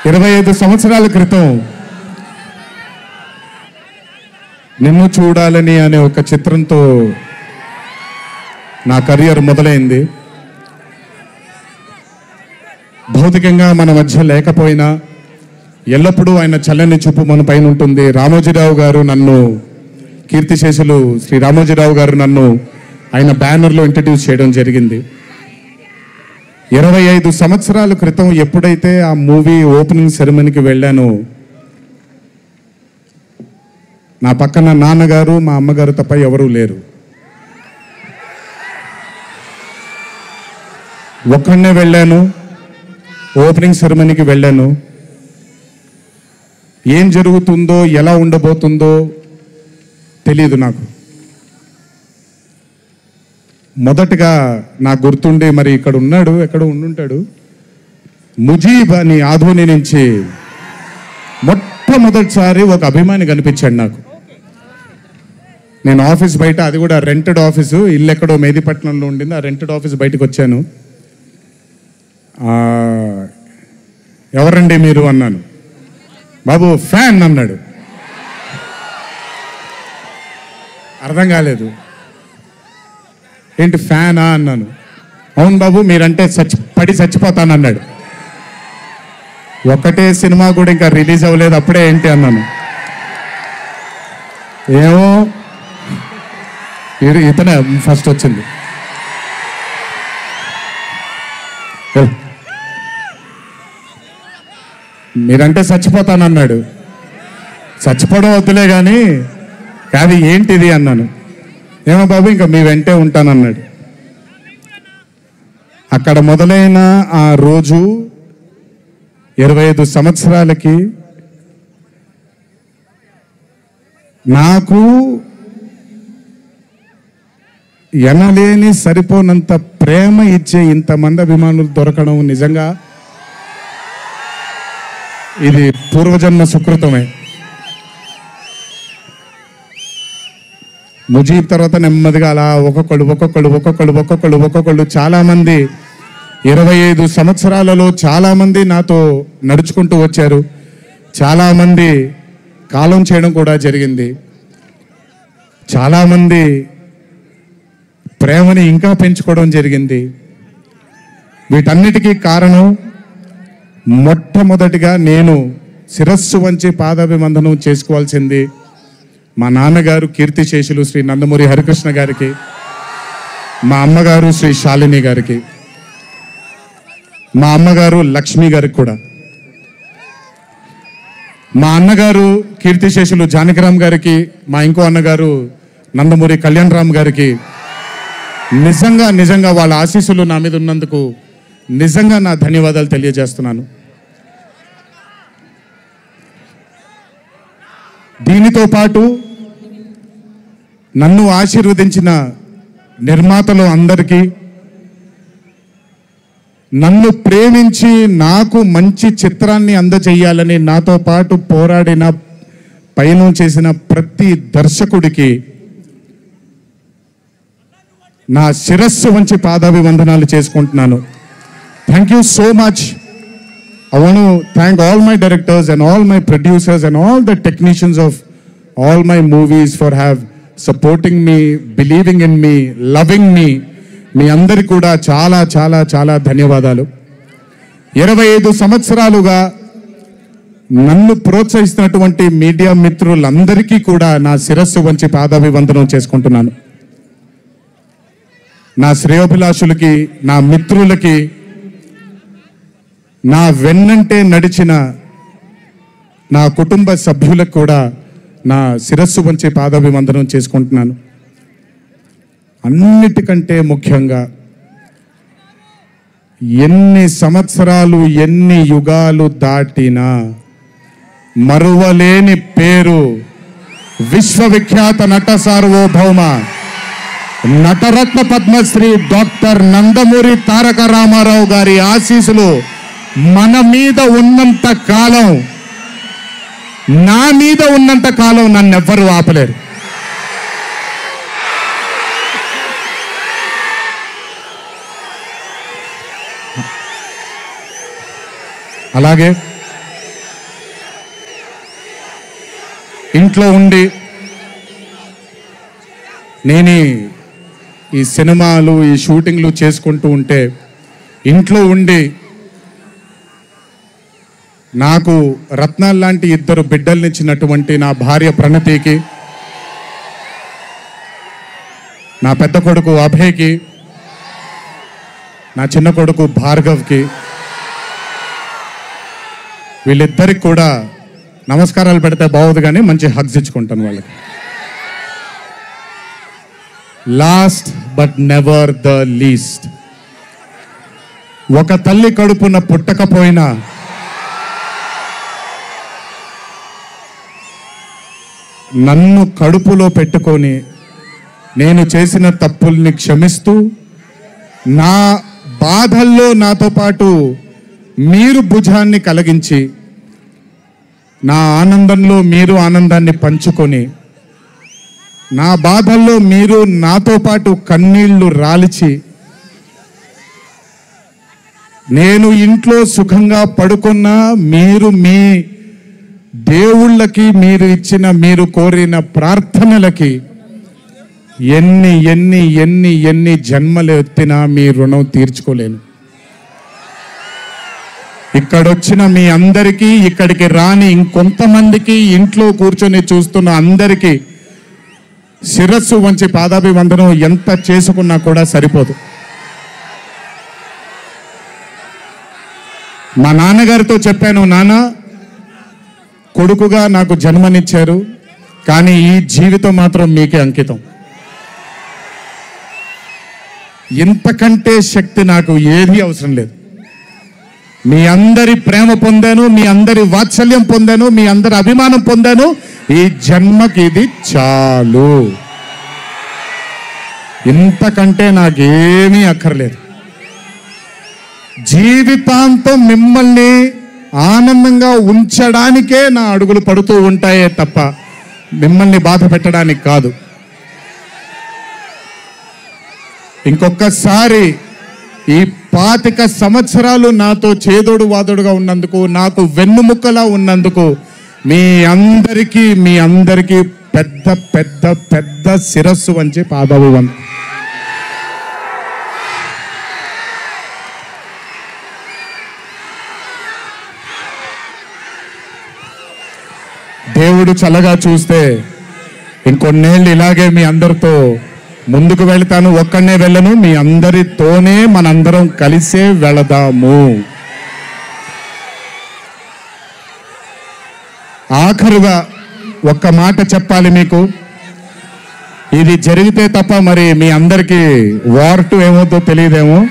25 సంవత్సరాల క్రితం నిన్ను చూడాలని అనే ఒక చిత్రంతో నా కెరియర్ మొదలైంది. భౌతికంగా మన మధ్య లేకపోయినా ఎల్లప్పుడూ ఆయన చల్లని చూపు మన పైన ఉంటుంది. రామోజీరావు గారు నన్ను, కీర్తిశేషులు శ్రీ రామోజీరావు గారు నన్ను ఆయన బ్యానర్లో ఇంట్రడ్యూస్ చేయడం జరిగింది. 25 సంవత్సరాల క్రితం ఎప్పుడైతే ఆ మూవీ ఓపెనింగ్ సెరమనీకి వెళ్ళానో నా పక్కన నాన్నగారు, మా అమ్మగారు తప్ప ఎవరూ లేరు. ఒక్కడనే వెళ్ళాను, ఓపెనింగ్ సెరమనీకి వెళ్ళాను. ఏం జరుగుతుందో, ఎలా ఉండబోతుందో తెలియదు నాకు. మొదటగా నాకు గుర్తుండి, మరి ఇక్కడ ఉన్నాడు, ఎక్కడ ఉండుంటాడు, ముజీబ్ అని ఆధోని నుంచి మొట్టమొదటిసారి ఒక అభిమాని కనిపించాడు నాకు. నేను ఆఫీస్ బయట, అది కూడా రెంటెడ్ ఆఫీసు, ఇల్లు ఎక్కడో మేదిపట్నంలో ఉండింది, ఆ రెంటెడ్ ఆఫీస్ బయటకు వచ్చాను. ఎవరండి మీరు అన్నాను. బాబు ఫ్యాన్ అన్నాడు. అర్థం కాలేదు. ఏంటి ఫ్యానా అన్నాను. అవును బాబు, మీరంటే పడి చచ్చిపోతానన్నాడు. ఒకటే సినిమా కూడా ఇంకా రిలీజ్ అవ్వలేదు, అప్పుడే ఏంటి అన్నాను. ఏమో ఇతనే ఫస్ట్ వచ్చింది. మీరంటే చచ్చిపోతానన్నాడు. చచ్చిపోవడం వద్దులే కానీ అది ఏంటిది అన్నాను. ఏమో బాబు ఇంకా మీ వెంటే ఉంటానన్నాడు. అక్కడ మొదలైన ఆ రోజు 25 సంవత్సరాలకి నాకు ఎనలేని సరిపోనంత ప్రేమ ఇచ్చే ఇంతమంది అభిమానులు దొరకడం నిజంగా ఇది పూర్వజన్మ సుకృతమే. ముజీబ్ తర్వాత నెమ్మదిగా అలా ఒక్కొక్కళ్ళు చాలామంది 25 సంవత్సరాలలో చాలామంది నాతో నడుచుకుంటూ వచ్చారు. చాలామంది కాలం చేయడం కూడా జరిగింది. చాలామంది ప్రేమని ఇంకా పెంచుకోవడం జరిగింది. వీటన్నిటికీ కారణం మొట్టమొదటిగా నేను శిరస్సు వంచి పాదాభివందనం చేసుకోవాల్సింది మా నాన్నగారు కీర్తిశేషులు శ్రీ నందమూరి హరికృష్ణ గారికి, మా అమ్మగారు శ్రీ శాలిని గారికి, మా అమ్మగారు లక్ష్మి గారికి కూడా, మా అన్నగారు కీర్తిశేషులు జానకిరామ్ గారికి, మా ఇంకో అన్నగారు నందమూరి కళ్యాణ్ రామ్ గారికి నిజంగా వాళ్ళ ఆశీస్సులు నా మీద ఉన్నందుకు నిజంగా నా ధన్యవాదాలు తెలియజేస్తున్నాను. దీనితో పాటు నన్ను ఆశీర్వదించిన నిర్మాతలు అందరికీ, నన్ను ప్రేమించి నాకు మంచి చిత్రాన్ని అందజేయాలని నాతో పాటు పోరాడిన, పయనం చేసిన ప్రతి దర్శకుడికి నా శిరస్సు వంచి పాదాభివందనాలు చేసుకుంటున్నాను. Thank you so much. I want to thank all my directors and all my producers and all the technicians of all my movies for supporting me, believing in me, loving me. మీ అందరికీ కూడా చాలా చాలా చాలా ధన్యవాదాలు. 25 సంవత్సరాలుగా నన్ను ప్రోత్సహిస్తున్నటువంటి media మిత్రులందరికీ కూడా నా శిరస్సు వంచి పాదాభివందనం చేసుకుంటున్నాను. నా శ్రేయోభిలాషులకి, నా మిత్రులకి, నా వెన్నంటే నడిచిన నా కుటుంబ సభ్యులకు కూడా నా శిరస్సు వంచి పాదాభివందనం చేసుకుంటున్నాను. అన్నిటికంటే ముఖ్యంగా ఎన్ని సంవత్సరాలు, ఎన్ని యుగాలు దాటినా మరువలేని పేరు విశ్వవిఖ్యాత నట సార్వభౌమ నటరత్న పద్మశ్రీ డాక్టర్ నందమూరి తారక రామారావు గారి ఆశీస్సులు మన మీద ఉన్నంత కాలం, నా మీద ఉన్నంత కాలం నన్నెవ్వరూ ఆపలేరు. అలాగే ఇంట్లో ఉండి నేను ఈ సినిమాలు ఈ షూటింగ్లు చేసుకుంటూ ఉంటే ఇంట్లో ఉండి నాకు రత్నాల్ లాంటి 2 బిడ్డల్నిచ్చినటువంటి నా భార్య ప్రణతికి, నా పెద్ద కొడుకు అభయ్కి, నా చిన్న కొడుకు భార్గవ్కి, వీళ్ళిద్దరికి కూడా నమస్కారాలు పెడితే బాగోదు కానీ మంచి హగ్స్ ఇచ్చుకుంటాను వాళ్ళకి. Last but never the least, ఒక తల్లి కడుపున పుట్టకపోయినా నన్ను కడుపులో పెట్టుకొని నేను చేసిన తప్పుల్ని క్షమిస్తూ నా బాధల్లో నాతో పాటు మీరు భుజాన్ని కలిగించి నా ఆనందంలో మీరు ఆనందాన్ని పంచుకొని నా బాధల్లో మీరు నాతో పాటు కన్నీళ్లు రాల్చి నేను ఇంట్లో సుఖంగా పడుకున్నా మీరు మీ దేవుళ్ళకి మీరు ఇచ్చిన మీరు కోరిన ప్రార్థనలకి ఎన్ని ఎన్ని ఎన్ని ఎన్ని జన్మలు ఎత్తినా మీ రుణం తీర్చుకోలేను. ఇక్కడొచ్చిన మీ అందరికీ, ఇక్కడికి రాని ఇంకొంతమందికి, ఇంట్లో కూర్చొని చూస్తున్న అందరికీ శిరస్సు వంచి పాదాభివందనం ఎంత చేసుకున్నా కూడా సరిపోదు. మా నాన్నగారితో చెప్పాను, నాన్న కొడుకుగా నాకు జన్మనిచ్చారు, కానీ ఈ జీవితం మాత్రం మీకే అంకితం. ఇంతకంటే శక్తి నాకు ఏది అవసరం లేదు. మీ అందరి ప్రేమ పొందాను, మీ అందరి వాత్సల్యం పొందాను, మీ అందరి అభిమానం పొందాను. ఈ జన్మకి ఇది చాలు. ఇంతకంటే నాకేమీ అక్కర్లేదు. జీవితాంతం మిమ్మల్ని ఆనందంగా ఉంచడానికే నా అడుగులు పడుతూ ఉంటాయే తప్ప మిమ్మల్ని బాధ పెట్టడానికి కాదు. ఇంకొకసారి ఈ 25 సంవత్సరాలు నాతో చేదోడు వాదోడుగా ఉన్నందుకు, నాకు వెన్నుముక్కలా ఉన్నందుకు మీ అందరికీ పెద్ద పెద్ద పెద్ద శిరస్సు వంచి పాదాభివందనం. దేవుడు చల్లగా చూస్తే ఇంకొన్నేళ్ళు ఇలాగే మీ అందరితో ముందుకు వెళ్తాను. ఒక్కడనే వెళ్ళను, మీ అందరితోనే మనందరం కలిసే వెళదాము. ఆఖరుగా ఒక్క మాట చెప్పాలి మీకు. ఇది జరిగితే తప్ప మరి మీ అందరికీ వార్ 2 ఏమవుతుందో తెలియదేమో.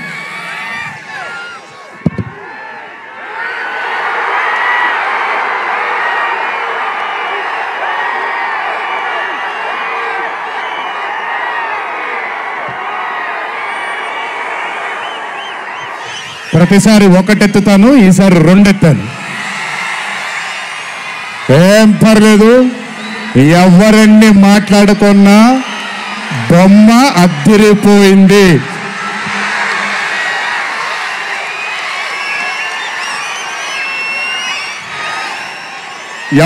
ప్రతిసారి 1 ఎత్తుతాను, ఈసారి 2 ఎత్తాను. ఏం పర్లేదు, ఎవరన్నీ మాట్లాడుకున్నా బొమ్మ అద్దిరిపోయింది.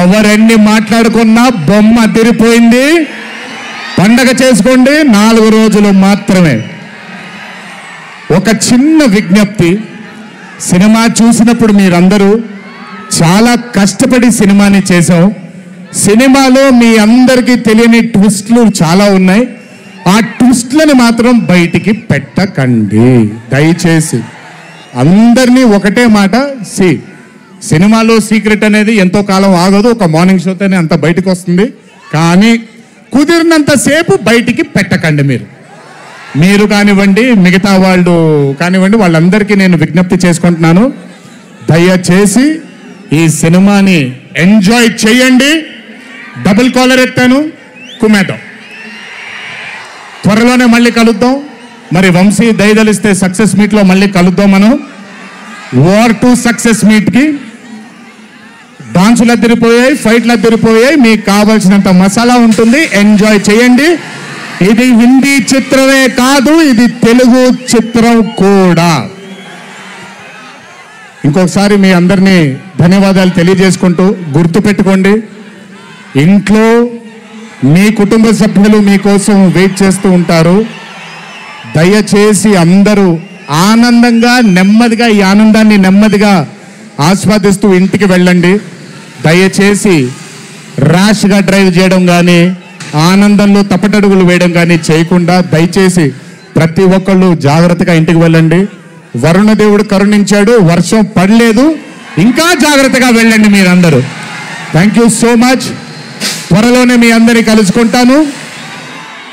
ఎవరన్నీ మాట్లాడుకున్నా బొమ్మ అద్దిరిపోయింది. పండగ చేసుకోండి, 4 రోజులు మాత్రమే. ఒక చిన్న విజ్ఞప్తి, సినిమా చూసినప్పుడు మీరందరూ చాలా కష్టపడి సినిమాని చేశాం. సినిమాలో మీ అందరికీ తెలియని ట్విస్ట్లు చాలా ఉన్నాయి. ఆ ట్విస్ట్లని మాత్రం బయటికి పెట్టకండి దయచేసి. అందరినీ ఒకటే మాట, సినిమాలో సీక్రెట్ అనేది ఎంతో కాలం ఆగదు, ఒక మార్నింగ్ షోతోనే అంత బయటకు వస్తుంది. కానీ కుదిరినంతసేపు బయటికి పెట్టకండి. మీరు కానివ్వండి, మిగతా వాళ్ళు కానివ్వండి, వాళ్ళందరికీ నేను విజ్ఞప్తి చేసుకుంటున్నాను, దయచేసి ఈ సినిమాని ఎంజాయ్ చేయండి. డబుల్ కాలర్ ఎత్తాను, కుమేద్దాం. త్వరలోనే మళ్ళీ కలుద్దాం. మరి వంశీ దయదలిస్తే సక్సెస్ మీట్లో మళ్ళీ కలుద్దాం. మనం వార్ 2 సక్సెస్ మీట్కి డాన్సులు అద్దరిపోయాయి, ఫైట్లు అద్దరిపోయాయి. మీకు కావాల్సినంత మసాలా ఉంటుంది, ఎంజాయ్ చేయండి. ఇది హిందీ చిత్రమే కాదు, ఇది తెలుగు చిత్రం కూడా. ఇంకొకసారి మీ అందరినీ ధన్యవాదాలు తెలియజేసుకుంటూ గుర్తుపెట్టుకోండి, ఇంట్లో మీ కుటుంబ సభ్యులు మీకోసం వెయిట్ చేస్తూ ఉంటారు. దయచేసి అందరూ ఆనందంగా నెమ్మదిగా ఈ ఆనందాన్ని నెమ్మదిగా ఆస్వాదిస్తూ ఇంటికి వెళ్ళండి. దయచేసి ర్యాష్గా డ్రైవ్ చేయడం కానీ ఆనందంలో తప్పటడుగులు వేయడం కానీ చేయకుండా దయచేసి ప్రతి ఒక్కళ్ళు జాగ్రత్తగా ఇంటికి వెళ్ళండి. వరుణదేవుడు కరుణించాడు, వర్షం పడలేదు, ఇంకా జాగ్రత్తగా వెళ్ళండి మీరందరూ. Thank you so much. త్వరలోనే మీ అందరినీ కలుసుకుంటాను.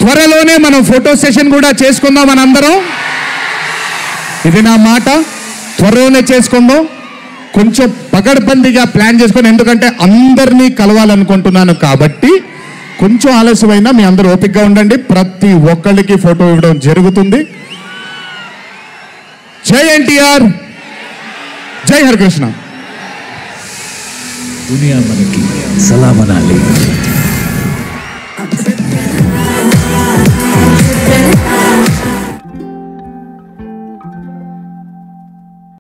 త్వరలోనే మనం ఫోటో సెషన్ కూడా చేసుకుందాం మనందరం. ఇది నా మాట, త్వరలోనే చేసుకుందాం. కొంచెం పకడ్బందీగా ప్లాన్ చేసుకొని, ఎందుకంటే అందరినీ కలవాలనుకుంటున్నాను కాబట్టి కొంచెం ఆలస్యమైనా మీ అందరూ ఓపికగా ఉండండి. ప్రతి ఒక్కళ్ళకి ఫోటో ఇవ్వడం జరుగుతుంది. జై ఎన్టీఆర్, జై హరికృష్ణ. దునియా మనకి సలాం అనాలి.